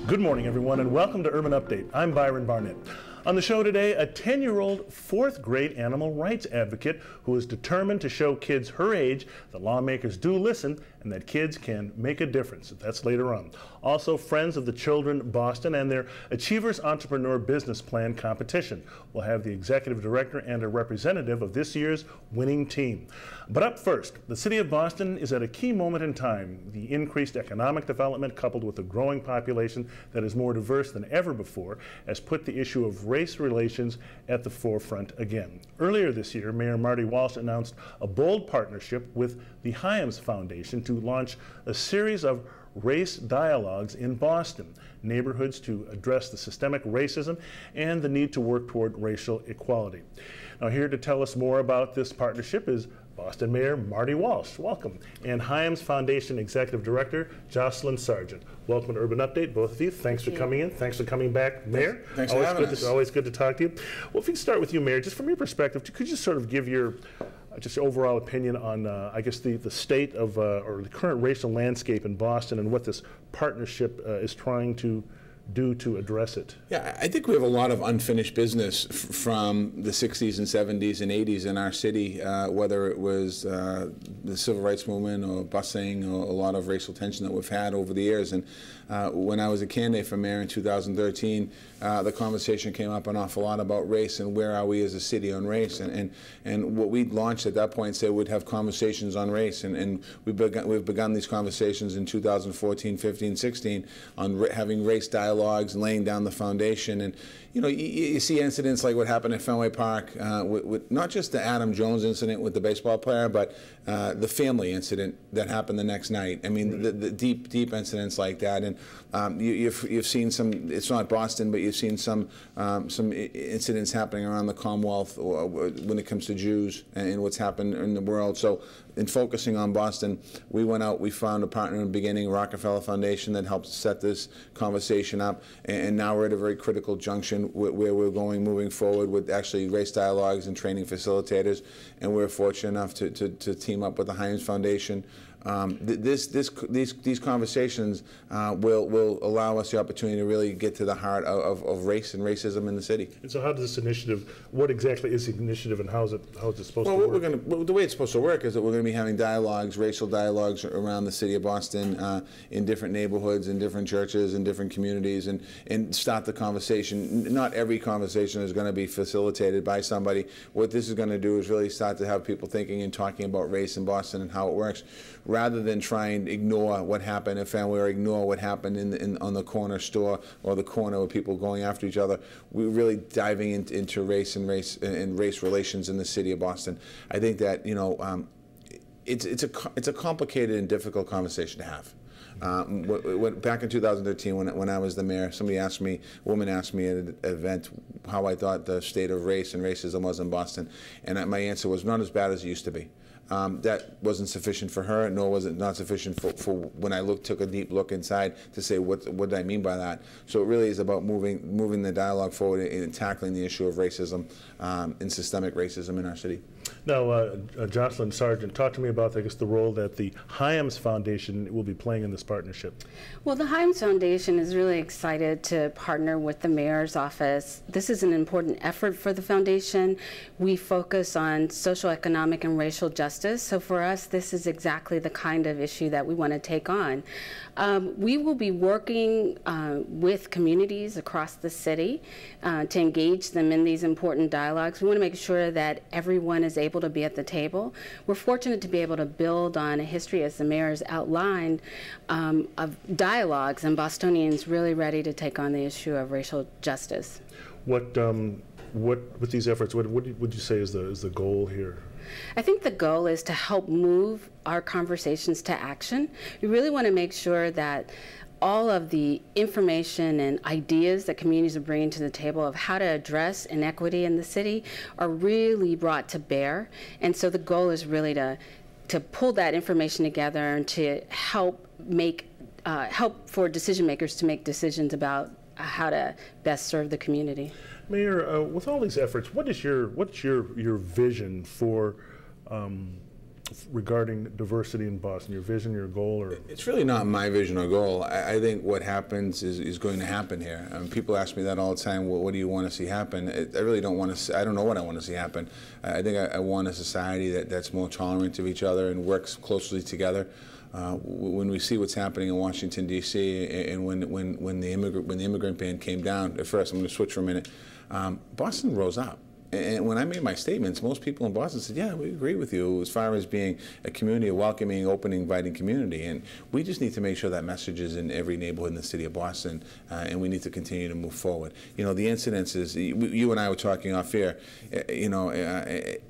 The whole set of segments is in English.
Good morning, everyone, and welcome to Urban Update. I'm Byron Barnett. On the show today, a 10-year-old fourth-grade animal rights advocate who is determined to show kids her age that lawmakers do listen and that kids can make a difference. That's later on. Also, Friends of the Children Boston and their Achievers Entrepreneur Business Plan competition. We'll have the executive director and a representative of this year's winning team. But up first, the city of Boston is at a key moment in time. The increased economic development coupled with a growing population that is more diverse than ever before has put the issue of race relations at the forefront again. Earlier this year, Mayor Marty Walsh announced a bold partnership with the Hyams Foundation to launch a series of race dialogues in Boston, neighborhoods to address the systemic racism and the need to work toward racial equality. Now, here to tell us more about this partnership is Boston Mayor Marty Walsh. Welcome. And Hyams Foundation Executive Director Jocelyn Sargent. Welcome to Urban Update, both of you. Thanks for coming in. Thanks for coming back, Mayor. Thanks for having us. Always good to talk to you. Well, if we can start with you, Mayor, just from your perspective, could you sort of give your just overall opinion on, I guess, the state of, or the current racial landscape in Boston and what this partnership is trying to do to address it? Yeah, I think we have a lot of unfinished business from the 60s and 70s and 80s in our city, whether it was the civil rights movement or busing or a lot of racial tension that we've had over the years. And when I was a candidate for mayor in 2013, the conversation came up an awful lot about race and where are we as a city on race. And what we launched at that point said we'd have conversations on race. And we've begun these conversations in 2014, 15, 16 on having race dialogues and laying down the foundation. And you know, you see incidents like what happened at Fenway Park, with not just the Adam Jones incident with the baseball player, but the family incident that happened the next night. I mean, the deep incidents like that. And you've seen some. It's not Boston, but you've seen some incidents happening around the Commonwealth when it comes to Jews and what's happened in the world. So, in focusing on Boston, we went out. We found a partner in the beginning, Rockefeller Foundation, that helped set this conversation up. And now we're at a very critical junction where we're moving forward with actually race dialogues and training facilitators. And we're fortunate enough to team up with the Hyams Foundation. These conversations will allow us the opportunity to really get to the heart of race and racism in the city. And so, how does this initiative? What exactly is the initiative, and how is it supposed to work? The way it's supposed to work is that we're going to be having dialogues, racial dialogues around the city of Boston, in different neighborhoods, in different churches, in different communities, and start the conversation. Not every conversation is going to be facilitated by somebody. What this is going to do is really start to have people thinking and talking about race in Boston and how it works, rather than try and ignore what happened in Fenway or ignore what happened on the corner store or the corner with people going after each other. We're really diving into race and race relations in the city of Boston. I think that, you know, it's a complicated and difficult conversation to have. Back in 2013, when I was the mayor, a woman asked me at an event how I thought the state of race and racism was in Boston, and my answer was not as bad as it used to be. That wasn't sufficient for her, nor was it not sufficient for when I took a deep look inside to say what did I mean by that. So it really is about moving the dialogue forward and tackling the issue of racism and systemic racism in our city. Now, Jocelyn Sargent, talk to me about, I guess, the role that the Hyams Foundation will be playing in this partnership. Well, the Hyams Foundation is really excited to partner with the mayor's office. This is an important effort for the foundation. We focus on social, economic, and racial justice. So for us, this is exactly the kind of issue that we want to take on. We will be working with communities across the city to engage them in these important dialogues. We want to make sure that everyone is able to be at the table. We're fortunate to be able to build on a history, as the mayor has outlined, of dialogues, and Bostonians really ready to take on the issue of racial justice. What with these efforts, what would you say is the goal here? I think the goal is to help move our conversations to action. We really want to make sure that all of the information and ideas that communities are bringing to the table of how to address inequity in the city are really brought to bear. And so the goal is really to pull that information together and to help for decision makers to make decisions about how to best serve the community. Mayor, with all these efforts, what's your vision for regarding diversity in Boston? Your vision, your goal, or? It's really not my vision or goal. I think what happens is going to happen here. People ask me that all the time. Well, what do you want to see happen? I really don't want to. I don't know what I want to see happen. I think I want a society that's more tolerant of each other and works closely together. When we see what's happening in Washington D.C. and when the immigrant ban came down, at first I'm going to switch for a minute. Boston rose up. And when I made my statements, most people in Boston said, yeah, we agree with you as far as being a community, a welcoming, open, inviting community. And we just need to make sure that message is in every neighborhood in the city of Boston, and we need to continue to move forward. You know, the incidences, you and I were talking off air,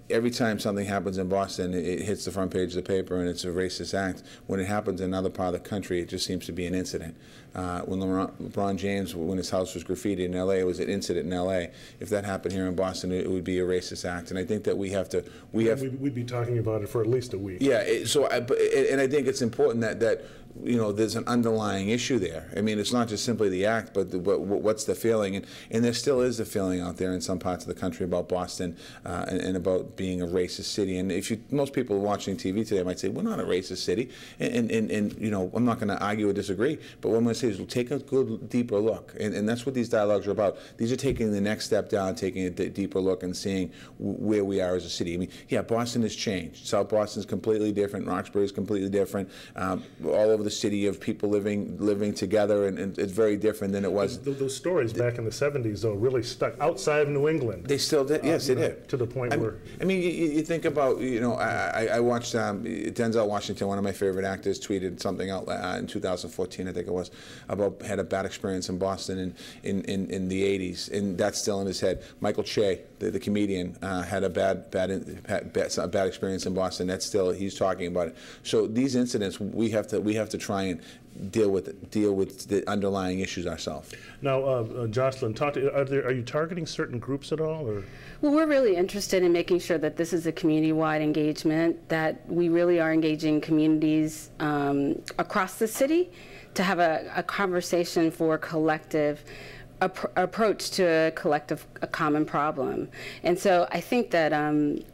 every time something happens in Boston, it hits the front page of the paper and it's a racist act. When it happens in another part of the country, it just seems to be an incident. When LeBron James, when his house was graffitied in L.A., it was an incident in L.A. If that happened here in Boston, it would be a racist act. And I think that we'd be talking about it for at least a week. Yeah. And I think it's important that you know, there's an underlying issue there. I mean, it's not just simply the act, but what's the feeling? And there still is a feeling out there in some parts of the country about Boston and about being a racist city. And most people watching TV today might say, we're not a racist city. And you know, I'm not going to argue or disagree, but what I'm going to say is, we'll take a good, deeper look. And that's what these dialogues are about. These are taking the next step down, taking a deeper look and seeing where we are as a city. I mean, yeah, Boston has changed. South Boston's completely different. Roxbury is completely different. All over the city of people living together, and it's very different than it was. Those stories back in the 70s, though, really stuck outside of New England. They still did, yes, they did. To the point where... I mean, you think about, you know, I watched Denzel Washington, one of my favorite actors, tweeted something out in 2014, I think it was, about had a bad experience in Boston in the 80s, and that's still in his head. Michael Che, the comedian, had a bad experience in Boston. That's still, he's talking about it. So these incidents, we have to try and deal with the underlying issues ourselves. Now, Jocelyn, are you targeting certain groups at all, or? Well, we're really interested in making sure that this is a community-wide engagement, that we really are engaging communities across the city to have a conversation for collective approach to a common problem. And so I think that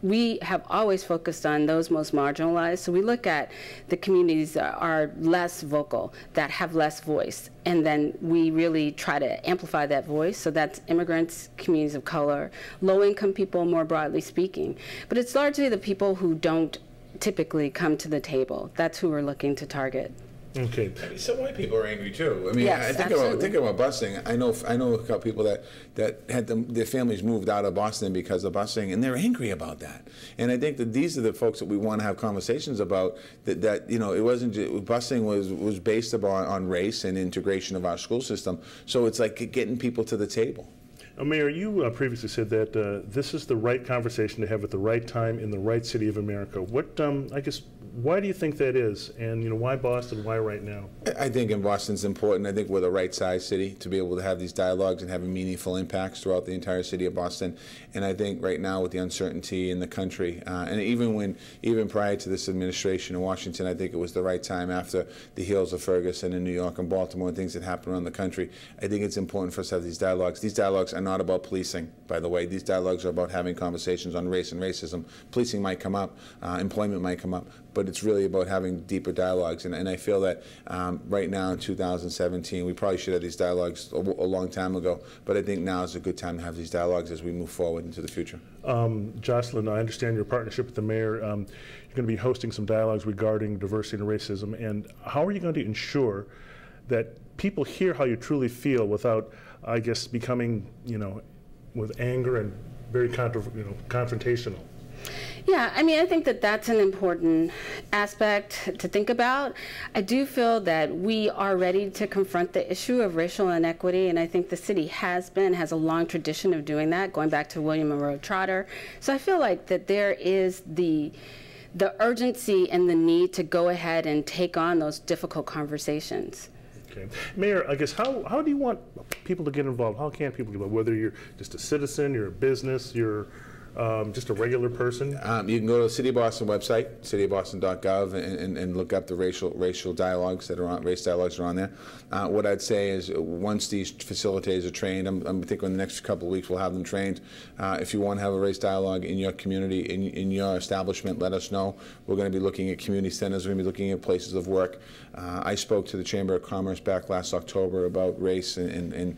we have always focused on those most marginalized. So we look at the communities that are less vocal, that have less voice, and then we really try to amplify that voice. So that's immigrants, communities of color, low-income people, more broadly speaking. But it's largely the people who don't typically come to the table. That's who we're looking to target. Okay. I mean, some white people are angry too. I mean, yes, think about busing. I know a couple people that had their families moved out of Boston because of busing, and they're angry about that. And I think that these are the folks that we want to have conversations about. That you know, it wasn't busing was based on race and integration of our school system. So it's like getting people to the table. Mayor, you previously said that this is the right conversation to have at the right time in the right city of America. What, I guess, why do you think that is? And, you know, why Boston? Why right now? I think in Boston's important. I think we're the right size city to be able to have these dialogues and having meaningful impacts throughout the entire city of Boston. And I think right now with the uncertainty in the country, and even prior to this administration in Washington, I think it was the right time after the heels of Ferguson in New York and Baltimore and things that happened around the country. I think it's important for us to have these dialogues. These dialogues are not about policing, by the way. These dialogues are about having conversations on race and racism. Policing might come up, employment might come up, but it's really about having deeper dialogues. And I feel that right now in 2017, we probably should have these dialogues a long time ago, but I think now is a good time to have these dialogues as we move forward into the future. Jocelyn, I understand your partnership with the mayor. You're going to be hosting some dialogues regarding diversity and racism, and how are you going to ensure that people hear how you truly feel without, I guess, becoming, you know, with anger and very confrontational? Yeah, I mean, I think that that's an important aspect to think about. I do feel that we are ready to confront the issue of racial inequity, and I think the city has a long tradition of doing that, going back to William Monroe Trotter. So I feel like that there is the urgency and the need to go ahead and take on those difficult conversations. Okay. Mayor, I guess, how do you want people to get involved? How can people get involved? Whether you're just a citizen, you're a business, you're just a regular person? You can go to the City of Boston website, cityboston.gov, and look up the racial dialogues that are on, race dialogues that are on there. What I'd say is once these facilitators are trained, I'm thinking in the next couple of weeks we'll have them trained. If you want to have a race dialogue in your community, in your establishment, let us know. We're going to be looking at community centers. We're going to be looking at places of work. I spoke to the Chamber of Commerce back last October about race and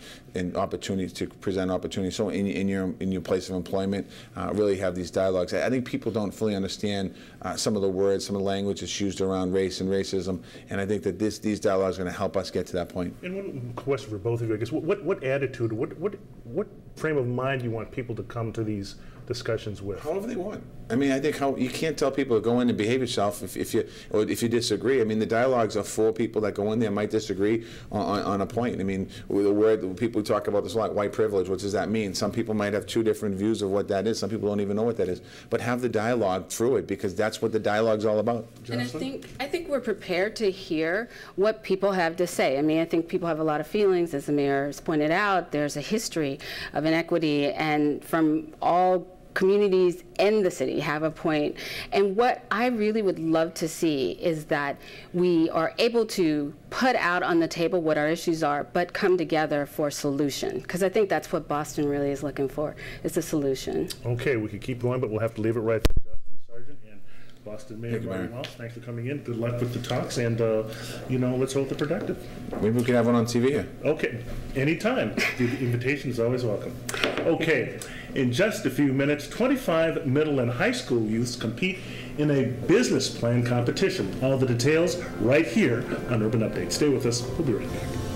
opportunities to present opportunities. So in your place of employment, really have these dialogues. I think people don't fully understand some of the words, some of the language that's used around race and racism, and I think that these dialogues are going to help us get to that point. And one question for both of you, I guess, what attitude, what frame of mind do you want people to come to these discussions with? However they want. I mean, I think you can't tell people to go in and behave yourself if you disagree. I mean, the dialogues are for people that go in there might disagree on a point. I mean, the word people talk about this a lot, white privilege. What does that mean? Some people might have two different views of what that is. Some people don't even know what that is. But have the dialogue through it, because that's what the dialogue's all about. Jocelyn? And I think we're prepared to hear what people have to say. I mean, I think people have a lot of feelings, as the mayor has pointed out. There's a history of inequity, and from all communities in the city have a point. And what I really would love to see is that we are able to put out on the table what our issues are, but come together for a solution. Because I think that's what Boston really is looking for, is a solution. Okay, we could keep going, but we'll have to leave it right there. Jocelyn Sargent and Boston Mayor Marty Walsh, thanks for coming in. Good luck with the talks, and let's hope they're productive. Maybe we can have one on TV here. Okay, anytime. The invitation is always welcome. Okay, in just a few minutes, 25 middle and high school youths compete in a business plan competition. All the details right here on Urban Update. Stay with us. We'll be right back.